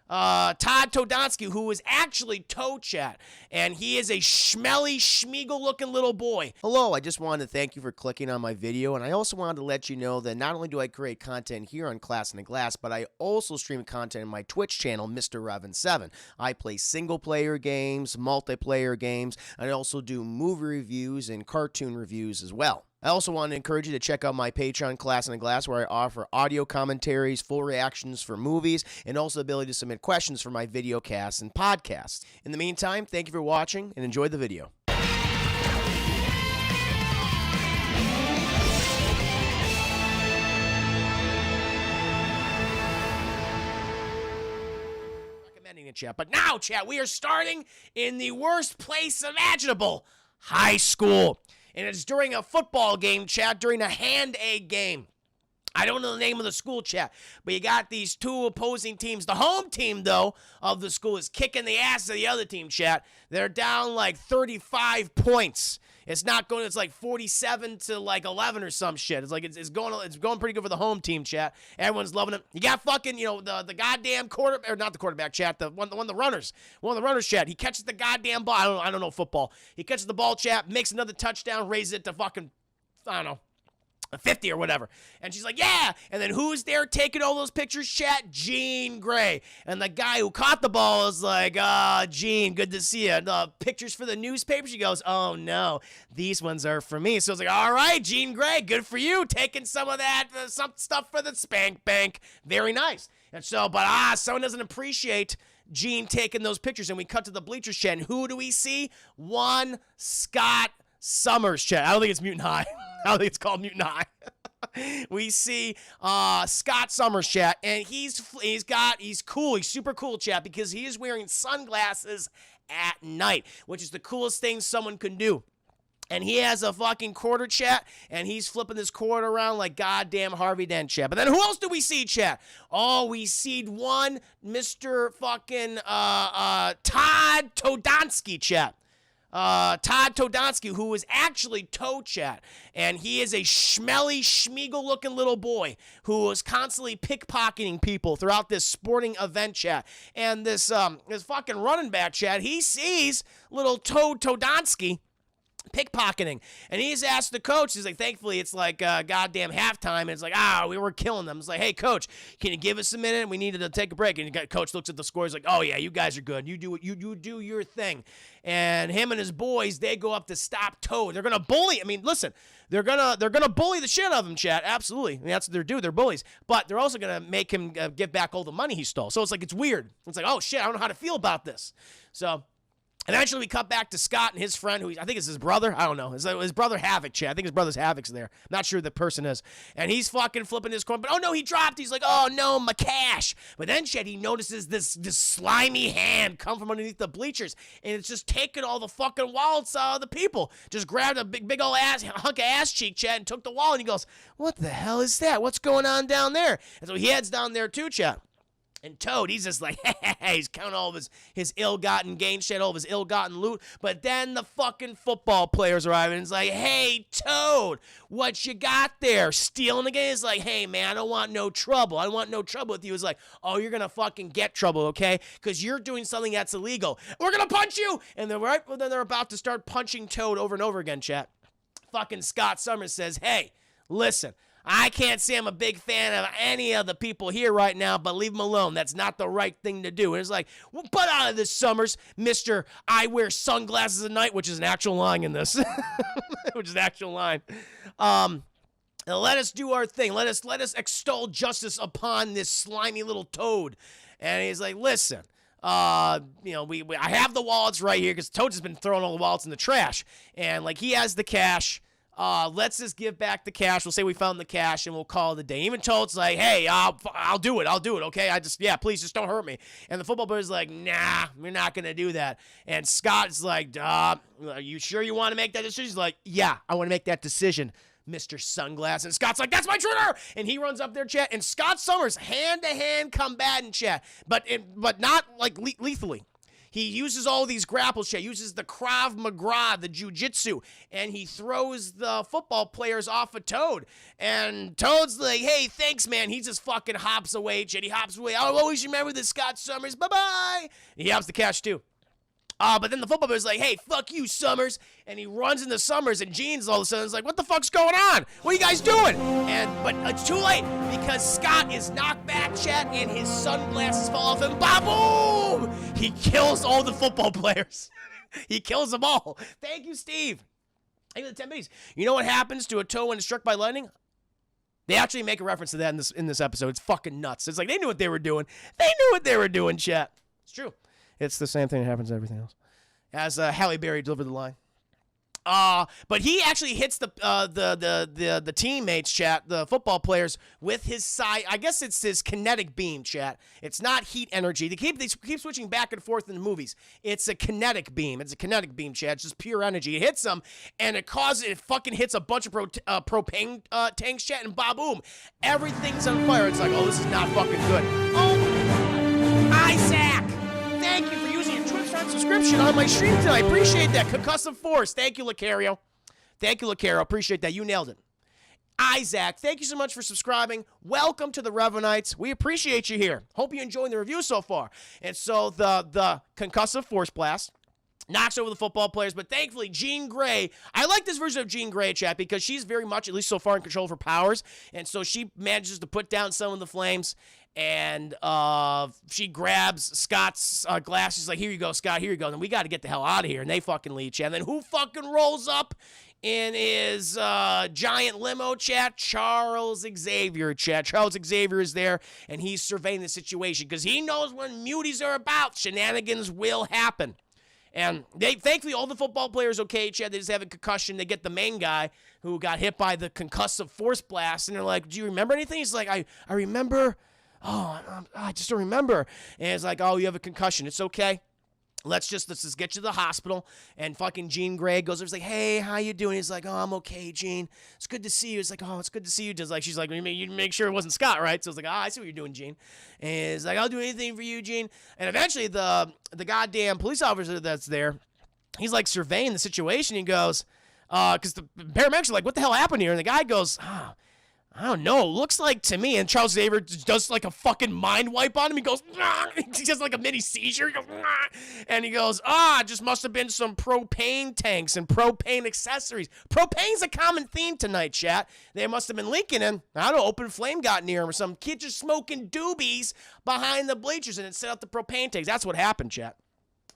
Todd Todonsky, who is actually Toad Chat, and he is a schmelly, schmeagle-looking little boy. Hello, I just wanted to thank you for clicking on my video, and I also wanted to let you know that not only do I create content here on Class in the Glass, but I also stream content in my Twitch channel, Mr. Revan7. I play single-player games, multiplayer games, and I also do movie reviews and cartoon reviews as well. I also want to encourage you to check out my Patreon, Class in the Glass, where I offer audio commentaries, full reactions for movies, and also the ability to submit questions for my video casts and podcasts. In the meantime, thank you for watching, and enjoy the video. Recommending it, chat. But now, chat, we are starting in the worst place imaginable, high school. And it's during a football game, chat, during a hand-egg game. I don't know the name of the school, chat, but you got these two opposing teams. The home team, though, of the school is kicking the ass of the other team, chat. They're down like 35 points. It's not going, it's like 47 to like 11 or some shit. It's like, it's going pretty good for the home team, chat. Everyone's loving it. You got fucking, the goddamn quarterback, or not the quarterback, chat, one of the runners, chat. He catches the goddamn ball. I don't know football. He catches the ball, chat, makes another touchdown, raises it to fucking, I don't know, 50 or whatever. And she's like, yeah. And then who's there taking all those pictures, chat? Jean Grey. And the guy who caught the ball is like, Jean, good to see you. The pictures for the newspaper? She goes, oh no, these ones are for me. So it's like, all right, Jean Grey, good for you. Taking some of that, some stuff for the spank bank. Very nice. And so, but someone doesn't appreciate Jean taking those pictures. And we cut to the bleachers, chat. And who do we see? One Scott Summers, chat. I don't think it's Mutant High. I don't think it's called Mutant High. We see Scott Summers, chat, and he's cool. He's super cool, chat, because he is wearing sunglasses at night, which is the coolest thing someone can do. And he has a fucking quarter, chat, and he's flipping this quarter around like goddamn Harvey Dent, chat. But then who else do we see, chat? Oh, we see one Mr. fucking Todd Todonsky, chat. Todd Todonsky, who is actually Toad Chat, and he is a schmelly, schmeagle-looking little boy who is constantly pickpocketing people throughout this sporting event, chat. And this fucking running back, chat, he sees little Toad Todonsky pickpocketing, and he's asked the coach, he's like, thankfully it's like goddamn halftime, and it's like, we were killing them. It's like, hey coach, can you give us a minute? We needed to take a break. And coach looks at the score, he's like, oh yeah, you guys are good, you do your thing. And him and his boys, they go up to stop Toad. They're gonna bully, I mean, listen, they're gonna bully the shit out of him, chat. Absolutely. I mean, that's what they're doing. They're bullies, but they're also gonna make him give back all the money he stole. So it's like, it's weird. It's like, oh shit, I don't know how to feel about this. So eventually, we cut back to Scott and his friend, who I think is his brother. I don't know. His brother Havoc, chat. I think his brother's Havoc's there. Not sure who the person is. And he's fucking flipping his coin. But, oh, no, he dropped. He's like, oh, no, my cash. But then, chat, he notices this slimy hand come from underneath the bleachers. And it's just taking all the fucking wallets out of the people. Just grabbed a big old hunk of ass cheek, chat, and took the wallet. And he goes, what the hell is that? What's going on down there? And so he heads down there, too, chat. And Toad, he's just like, he's counting all of his ill-gotten gain shit, all of his ill-gotten loot. But then the fucking football players arrive, and it's like, hey, Toad, what you got there? Stealing again? It's like, hey, man, I don't want no trouble. I don't want no trouble with you. It's like, oh, you're going to fucking get trouble, okay? Because you're doing something that's illegal. We're going to punch you! And then then they're about to start punching Toad over and over again, chat. Fucking Scott Summers says, hey, listen, I can't say I'm a big fan of any of the people here right now, but leave them alone. That's not the right thing to do. And it's like, well, butt out of this, Summers, Mr. I wear sunglasses at night, which is an actual line in this. Which is an actual line. Let us do our thing. Let us extol justice upon this slimy little Toad. And he's like, listen, I have the wallets right here, because Toad has been throwing all the wallets in the trash. And like, he has the cash. Let's just give back the cash. We'll say we found the cash, and we'll call it a day. Even Toad's like, hey, I'll do it. Okay? Please just don't hurt me. And the football player's like, nah, we're not going to do that. And Scott's like, are you sure you want to make that decision? He's like, yeah, I want to make that decision, Mr. Sunglass. And Scott's like, that's my trigger! And he runs up there, chat, and Scott Summers, hand-to-hand combatant, chat, but not, like, lethally. he uses all these grapples, chat. Uses the Krav Maga, the jiu-jitsu, and he throws the football players off of Toad. And Toad's like, hey, thanks, man. He just fucking hops away, chat. He hops away. I'll always remember this, Scott Summers. Bye-bye. And he hops the catch, too. But then the football player's like, hey, fuck you, Summers. And he runs into Summers, and Gene's all of a sudden is like, what the fuck's going on? What are you guys doing? But it's too late because Scott is knocked back, chat, and his sunglasses fall off, and ba-boom! He kills all the football players. He kills them all. Thank you, Steve. Thank you for the 10 minutes. You know what happens to a toe when it's struck by lightning? They actually make a reference to that in this episode. It's fucking nuts. It's like they knew what they were doing. They knew what they were doing, chat. It's true. It's the same thing that happens to everything else. As Halle Berry delivered the line. But he actually hits the teammates, chat, the football players, with his side. I guess it's his kinetic beam, chat. It's not heat energy. They keep switching back and forth in the movies. It's a kinetic beam. It's a kinetic beam, chat. It's just pure energy. It hits them, and it fucking hits a bunch of propane tanks, chat, and boom, everything's on fire. It's like, oh, this is not fucking good. Oh my God. Isaac! Thank you for using your Twitch Prime subscription on my stream tonight. I appreciate that. Concussive Force. Thank you, Lucario. Thank you, Lucario. Appreciate that. You nailed it. Isaac, thank you so much for subscribing. Welcome to the Revonites. We appreciate you here. Hope you're enjoying the review so far. And so the Concussive Force Blast knocks over the football players, but thankfully, Jean Grey, I like this version of Jean Grey, chat, because she's very much, at least so far, in control of her powers, and so she manages to put down some of the flames, and she grabs Scott's glass. She's like, here you go, Scott, here you go, and we got to get the hell out of here, and they fucking leave, chat, and then who fucking rolls up in his giant limo, chat? Charles Xavier, chat. Charles Xavier is there, and he's surveying the situation, because he knows when muties are about, shenanigans will happen. And thankfully, all the football players okay, Chad. They just have a concussion. They get the main guy who got hit by the concussive force blast, and they're like, do you remember anything? He's like, I remember. Oh, I just don't remember. And it's like, oh, you have a concussion. It's okay. Let's just get you to the hospital. And fucking Jean Grey goes over. He's like, hey, how you doing? He's like, oh, I'm okay, Jean. It's good to see you. It's like, oh, it's good to see you. Just like, she's like, you make sure it wasn't Scott, right? So it's like, oh, I see what you're doing, Jean. And he's like, I'll do anything for you, Jean. And eventually the goddamn police officer that's there, he's like surveying the situation. He goes, because the paramedics are like, what the hell happened here? And the guy goes, I don't know. Looks like to me, and Charles Xavier does like a fucking mind wipe on him. He goes, he does like a mini seizure. He goes, and he goes, it just must have been some propane tanks and propane accessories. Propane's a common theme tonight, chat. They must have been leaking, and I don't know, open flame got near him or some kid just smoking doobies behind the bleachers, and it set out the propane tanks. That's what happened, chat.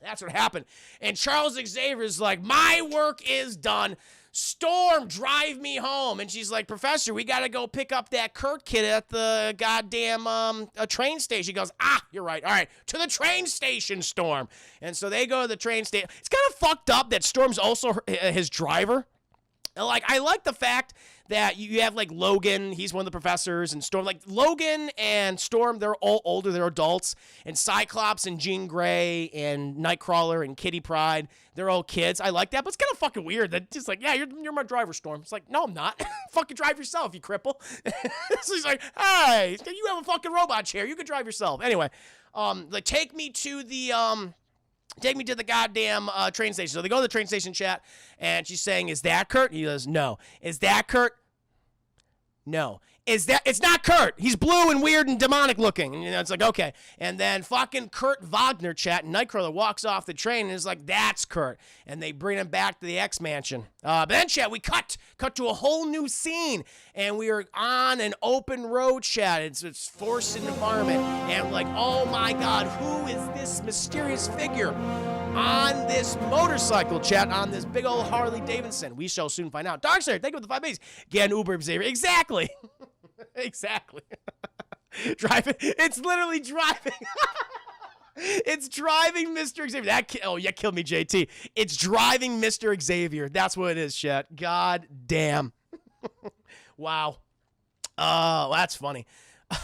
That's what happened. And Charles Xavier's like, my work is done. Storm, drive me home. And she's like, Professor, we got to go pick up that Kurt kid at the goddamn train station. He goes, you're right. All right, to the train station, Storm. And so they go to the train station. It's kind of fucked up that Storm's also his driver. Like, I like the fact that you have, like, Logan, he's one of the professors, and Storm. Like, Logan and Storm, they're all older, they're adults. And Cyclops and Jean Grey and Nightcrawler and Kitty Pryde, they're all kids. I like that, but it's kind of fucking weird that just like, yeah, you're my driver, Storm. It's like, no, I'm not. Fucking drive yourself, you cripple. So he's like, hey, you have a fucking robot chair. You can drive yourself. Anyway, like, take me to the goddamn train station. So they go to the train station, chat, and she's saying, is that Kurt? He goes, no. Is that Kurt? No. It's not Kurt. He's blue and weird and demonic looking. And it's like, okay. And then fucking Kurt Wagner, chat, and Nightcrawler walks off the train and is like, that's Kurt. And they bring him back to the X-Mansion. But then, chat, we cut to a whole new scene. And we are on an open road, chat. It's forced environment. And like, oh my God, who is this mysterious figure on this motorcycle, chat, on this big old Harley Davidson? We shall soon find out. Darkseid, thank you for the 5 days. Again, Uber Xavier. Exactly. Exactly. Driving. It's literally driving. It's driving Mr. Xavier. You killed me, JT. It's driving Mr. Xavier. That's what it is, chat. God damn. Wow. Oh, that's funny.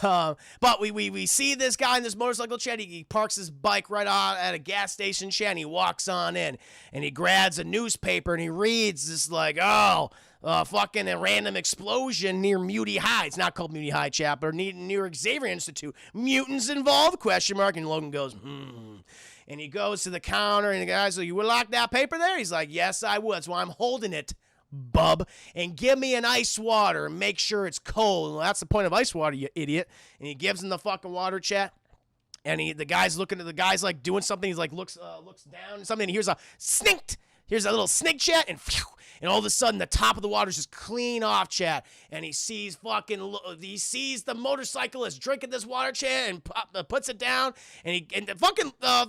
But we see this guy in this motorcycle, chat. He parks his bike right on at a gas station, chat, and he walks on in, and he grabs a newspaper, and he reads this, like, fucking a random explosion near Muty High. It's not called Muty High, chat, but near Xavier Institute. Mutants involved, question mark, and Logan goes, And he goes to the counter, and the guy's like, you would lock that paper there? He's like, yes, I would. That's why I'm holding it, bub. And give me an ice water and make sure it's cold. Well, that's the point of ice water, you idiot. And he gives him the fucking water, chat. And the guy's looking at the guy's like doing something. He's like looks down and something. And here's a sninked. Here's a little snake, chat, and phew, and all of a sudden the top of the water's just clean off, chat. And he sees the motorcyclist drinking this water, chat, and puts it down. And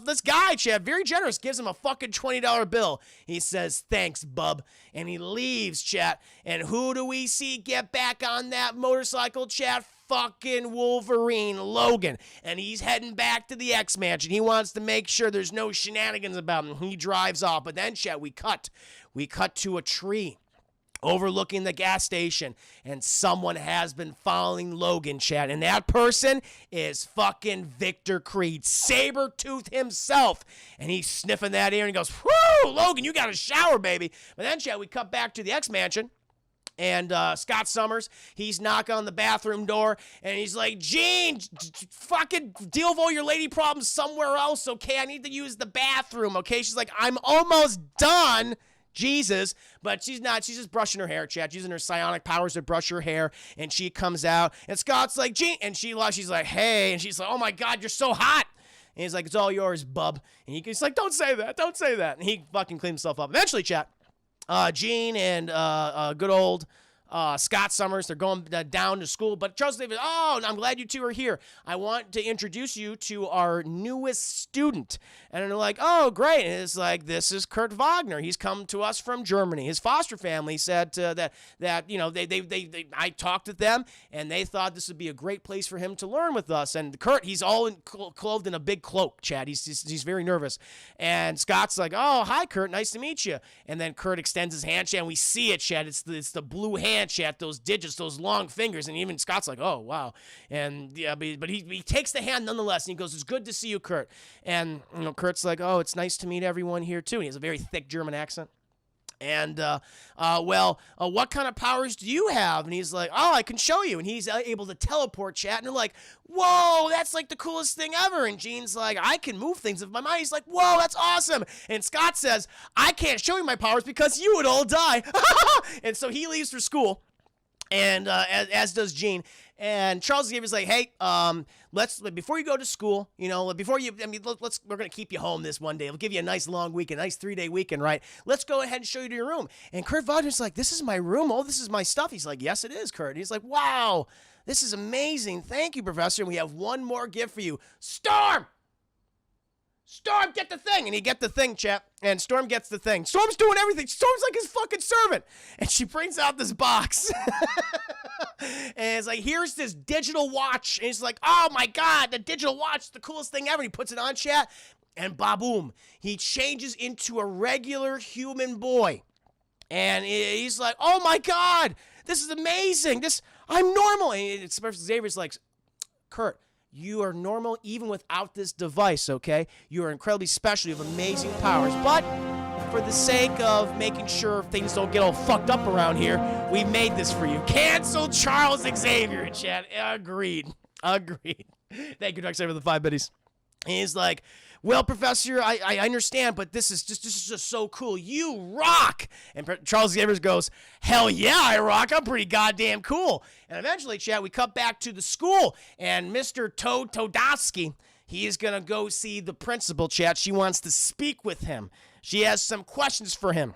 this guy, chat, very generous, gives him a fucking $20 bill. He says, thanks, bub. And he leaves, chat. And who do we see get back on that motorcycle, chat? Fucking Wolverine, Logan. And he's heading back to the X-Mansion. He wants to make sure there's no shenanigans about him. He drives off. But then, chat, we cut to a tree overlooking the gas station, and someone has been following Logan, chat. And that person is fucking Victor Creed, Sabretooth himself. And he's sniffing that air and he goes, whoo, Logan, you got a shower, baby. But then, chat, we cut back to the X-Mansion. And Scott Summers, he's knocking on the bathroom door, and he's like, Gene, fucking deal with all your lady problems somewhere else, okay? I need to use the bathroom, okay? She's like, I'm almost done, Jesus. But she's not. She's just brushing her hair, chat. She's using her psionic powers to brush her hair, and she comes out, and Scott's like, Gene, and she's like, hey, and she's like, oh, my God, you're so hot. And he's like, it's all yours, bub. And he's like, don't say that. Don't say that. And he fucking cleans himself up. Eventually, chat. Gene and good old Scott Summers, they're going down to school. But Charles Davis, I'm glad you two are here. I want to introduce you to our newest student. And they're like, oh, great. And it's like, this is Kurt Wagner. He's come to us from Germany. His foster family said that I talked to them, and they thought this would be a great place for him to learn with us. And Kurt, he's all clothed in a big cloak, Chad. He's very nervous. And Scott's like, oh, hi, Kurt. Nice to meet you. And then Kurt extends his hand, Chad, and we see it, Chad. It's the blue hand, Chad, those digits, those long fingers. And even Scott's like, oh, wow. And yeah, but he takes the hand nonetheless, and he goes, it's good to see you, Kurt. And, Kurt's like, oh, it's nice to meet everyone here, too. And he has a very thick German accent. And, what kind of powers do you have? And he's like, oh, I can show you. And he's able to teleport, chat. And they're like, whoa, that's like the coolest thing ever. And Gene's like, I can move things with my mind. He's like, whoa, that's awesome. And Scott says, I can't show you my powers because you would all die. And so he leaves for school. And as does Gene. And Charles Xavier is like, hey, before you go to school, we're gonna keep you home this one day. We'll give you a nice long weekend, a nice 3-day weekend, right? Let's go ahead and show you to your room. And Kurt Wagner's like, this is my room. Oh, this is my stuff. He's like, yes, it is, Kurt. And he's like, wow, this is amazing. Thank you, Professor. And we have one more gift for you. Storm! Storm, get the thing! And he get the thing, chap. And Storm gets the thing. Storm's doing everything. Storm's like his fucking servant. And she brings out this box. And it's like, here's this digital watch. And he's like, oh my God, the digital watch, the coolest thing ever. And he puts it on, chat. And ba-boom. He changes into a regular human boy. And he's like, oh my God, this is amazing. I'm normal. And Xavier's like, Kurt, you are normal even without this device, okay? You are incredibly special. You have amazing powers. But for the sake of making sure things don't get all fucked up around here, we made this for you. Cancel Charles Xavier, chat. Agreed. Thank you, Dark Saber, for the 5 biddies. And he's like, well, Professor, I understand, but this is just so cool. You rock. And Charles Xavier goes, hell yeah, I rock. I'm pretty goddamn cool. And eventually, chat, we cut back to the school, and Mr. Todowski, he is going to go see the principal, chat. She wants to speak with him. She has some questions for him.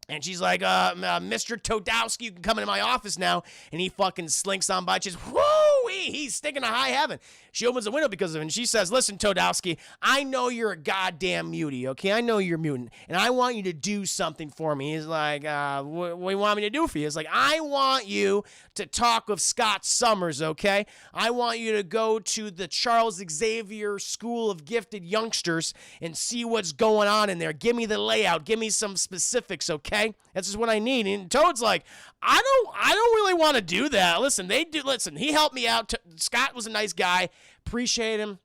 And she's like, Mr. Todowski, you can come into my office now. And he fucking slinks on by. She's, whoo-wee, he's sticking to high heaven. She opens the window because of it, and she says, listen, Todowski, I know you're a goddamn mutie, okay? I know you're a mutant, and I want you to do something for me. He's like, what do you want me to do for you? He's like, I want you to talk with Scott Summers, okay? I want you to go to the Charles Xavier School of Gifted Youngsters and see what's going on in there. Give me the layout. Give me some specifics, okay? That's just what I need. And Toad's like, I don't really want to do that. Listen, he helped me out. Scott was a nice guy. Appreciate him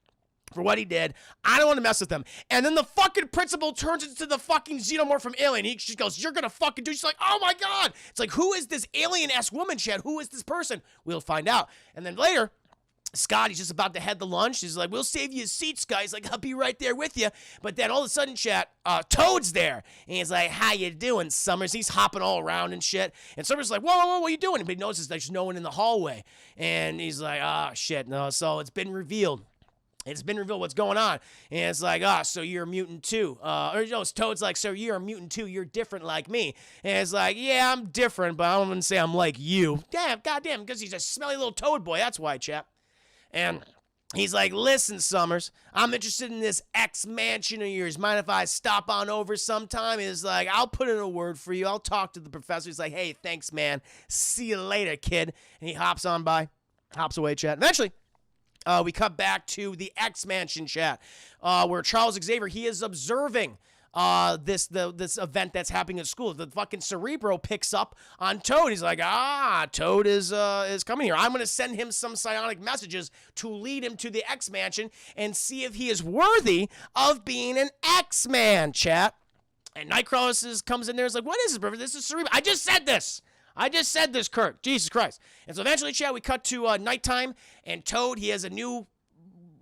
for what he did. I don't want to mess with him. And then the fucking principal turns into the fucking xenomorph from Alien. She goes, you're gonna fucking do. She's like, oh my God. It's like, who is this alien-esque woman, Chad? Who is this person? We'll find out. And then later, Scott, he's just about to head to lunch. He's like, we'll save you a seat, Scott. He's like, I'll be right there with you. But then all of a sudden, chat, Toad's there. And he's like, how you doing, Summers? He's hopping all around and shit. And Summers is like, whoa, what are you doing? But he notices there's no one in the hallway. And he's like, shit, no. So it's been revealed. It's been revealed what's going on. And it's like, so you're a mutant too. Or no, Toad's like, so you're a mutant too. You're different like me. And it's like, yeah, I'm different, but I don't want to say I'm like you. Damn, goddamn, because he's a smelly little toad boy. That's why, chap. And he's like, listen, Summers, I'm interested in this X mansion of yours. Mind if I stop on over sometime? He's like, I'll put in a word for you. I'll talk to the professor. He's like, hey, thanks, man. See you later, kid. And he hops on by, hops away, chat. Eventually, we cut back to the X Mansion chat, where Charles Xavier, he is observing this event that's happening at school. The fucking Cerebro picks up on Toad. He's like, Toad is coming here. I'm going to send him some psionic messages to lead him to the X Mansion and see if he is worthy of being an X-Man, chat. And Nightcrawler comes in there and is like, what is this, brother? This is Cerebro. I just said this, Kirk. Jesus Christ. And so eventually, chat, we cut to nighttime, and Toad, he has a new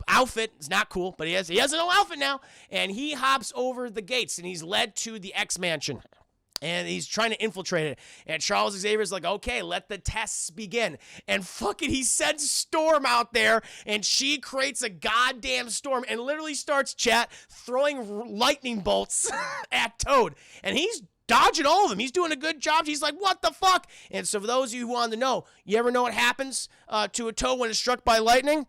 outfit. It's not cool, but he has a new outfit now, and he hops over the gates, and he's led to the X Mansion, and he's trying to infiltrate it. And Charles Xavier's like, okay, let the tests begin. And fucking, he sends Storm out there, and she creates a goddamn storm and literally starts, chat, throwing lightning bolts at Toad, and he's dodging all of them. He's doing a good job. He's like, what the fuck? And so for those of you who want to know, you ever know what happens to a Toad when it's struck by lightning?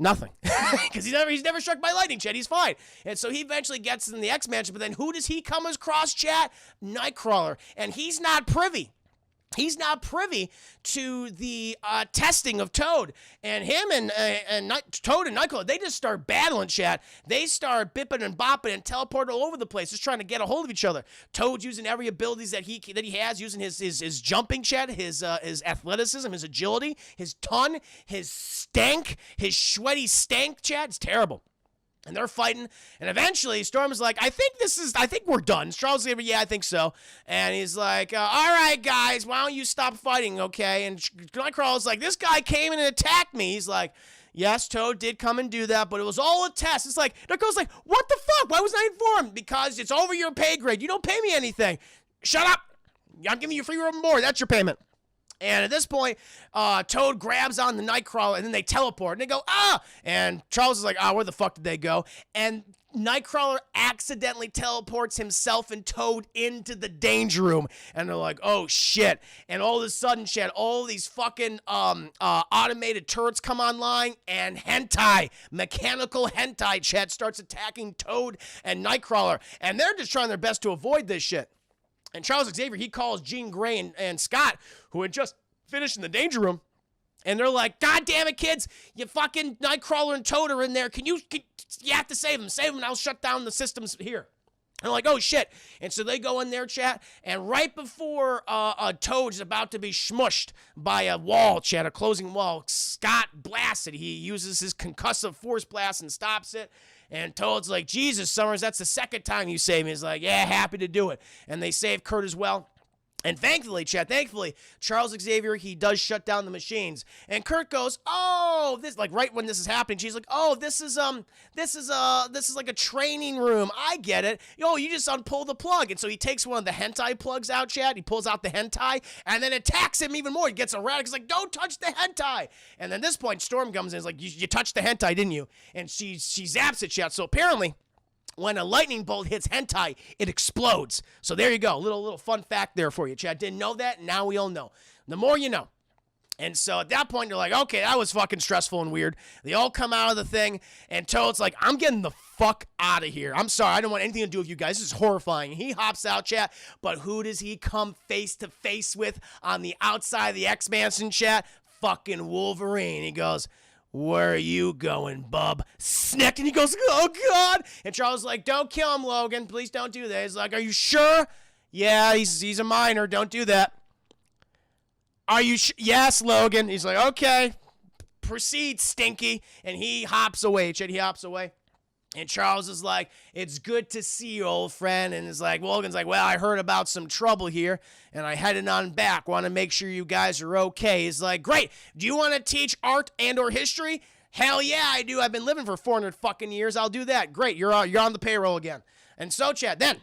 Nothing. Because he's never struck by lightning, chat. He's fine. And so he eventually gets in the X Mansion, but then who does he come across, chat? Nightcrawler. And he's not privy. He's not privy to the testing of Toad. And him and Toad and Nightcrawler, they just start battling, chat. They start bipping and bopping and teleporting all over the place, just trying to get a hold of each other. Toad's using every abilities that he has, using his jumping, chat, his athleticism, his agility, his ton, his stank, his sweaty stank, chat. It's terrible. And they're fighting, and eventually Storm is like, I think we're done. Charles Xavier, yeah, I think so. And he's like, all right, guys, why don't you stop fighting, okay? And Nightcrawler's like, this guy came in and attacked me. He's like, yes, Toad did come and do that, but it was all a test. It's like, Nightcrawler's like, what the fuck? Why wasn't I informed? Because it's over your pay grade. You don't pay me anything. Shut up. I'm giving you free room and board. That's your payment. And at this point, Toad grabs on the Nightcrawler, and then they teleport, and they go, And Charles is like, where the fuck did they go? And Nightcrawler accidentally teleports himself and Toad into the danger room. And they're like, oh, shit. And all of a sudden, chat, all these fucking automated turrets come online, and mechanical hentai, chat, starts attacking Toad and Nightcrawler. And they're just trying their best to avoid this shit. And Charles Xavier, he calls Jean Grey and Scott, who had just finished in the danger room. And they're like, God damn it, kids. You fucking Nightcrawler and Toad are in there. You have to save them. Save them, and I'll shut down the systems here. And they're like, oh, shit. And so they go in there, chat. And right before Toad is about to be smushed by a wall, chat, a closing wall, Scott blasts it. He uses his concussive force blast and stops it. And Toad's like, Jesus, Summers, that's the second time you saved me. He's like, yeah, happy to do it. And they save Kurt as well. And thankfully, Charles Xavier, he does shut down the machines. And Kurt goes, oh, this, like right when this is happening, she's like, oh, this is like a training room. I get it. Yo, you just unpull the plug. And so he takes one of the hentai plugs out, chat. He pulls out the hentai and then attacks him even more. He gets erratic. He's like, don't touch the hentai. And then at this point, Storm comes in. He's like, you touched the hentai, didn't you? And she zaps it, chat. So apparently, when a lightning bolt hits hentai, it explodes. So there you go. Little fun fact there for you, Chad. Didn't know that. Now we all know. The more you know. And so at that point, you're like, okay, that was fucking stressful and weird. They all come out of the thing, and Toad's like, I'm getting the fuck out of here. I'm sorry. I don't want anything to do with you guys. This is horrifying. He hops out, chat. But who does he come face to face with on the outside of the X-Mansion, chat? Fucking Wolverine. He goes, where are you going, bub? Snick. And he goes, oh, God. And Charles is like, don't kill him, Logan. Please don't do that. He's like, are you sure? Yeah, he's a minor. Don't do that. Are you sure? Yes, Logan. He's like, okay. Proceed, Stinky. And he hops away. Chet, he hops away. And Charles is like, it's good to see you, old friend. And it's like, Logan's like, well, I heard about some trouble here, and I headed on back. Want to make sure you guys are okay. He's like, great. Do you want to teach art and or history? Hell yeah, I do. I've been living for 400 fucking years. I'll do that. Great. You're on the payroll again. And so, Chad, then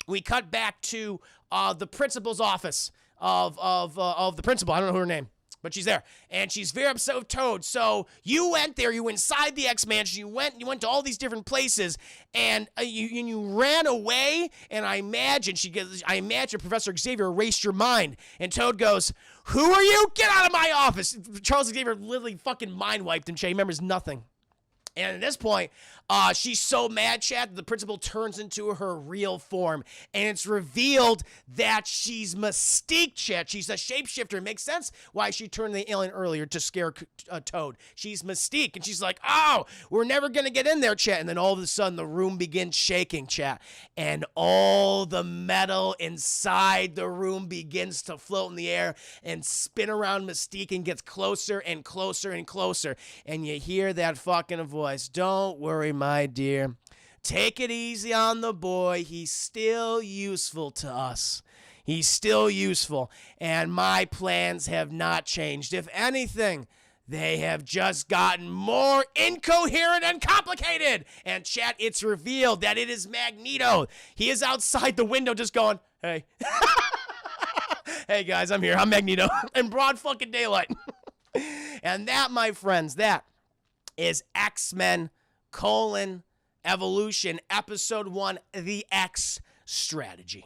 we cut back to the principal's office of the principal. I don't know her name, but she's there, and she's very upset with Toad. So you went there, you went inside the X-Mansion, you went to all these different places, and you ran away. And I imagine Professor Xavier erased your mind. And Toad goes, "Who are you? Get out of my office!" Charles Xavier literally fucking mind wiped him. He remembers nothing. And at this point, she's so mad, Chad, that the principal turns into her real form. And it's revealed that she's Mystique, Chad. She's a shapeshifter. It makes sense why she turned the alien earlier to scare Toad. She's Mystique. And she's like, oh, we're never going to get in there, Chad. And then all of a sudden, the room begins shaking, Chad. And all the metal inside the room begins to float in the air and spin around Mystique and gets closer and closer and closer. And you hear that fucking voice. Don't worry, my dear. Take it easy on the boy. He's still useful to us. He's still useful. And my plans have not changed. If anything, they have just gotten more incoherent and complicated. And chat, it's revealed that it is Magneto. He is outside the window just going, hey. Hey, guys, I'm here. I'm Magneto. In broad fucking daylight. And that, my friends, that is X-Men: Evolution, Episode 1, The X Strategy.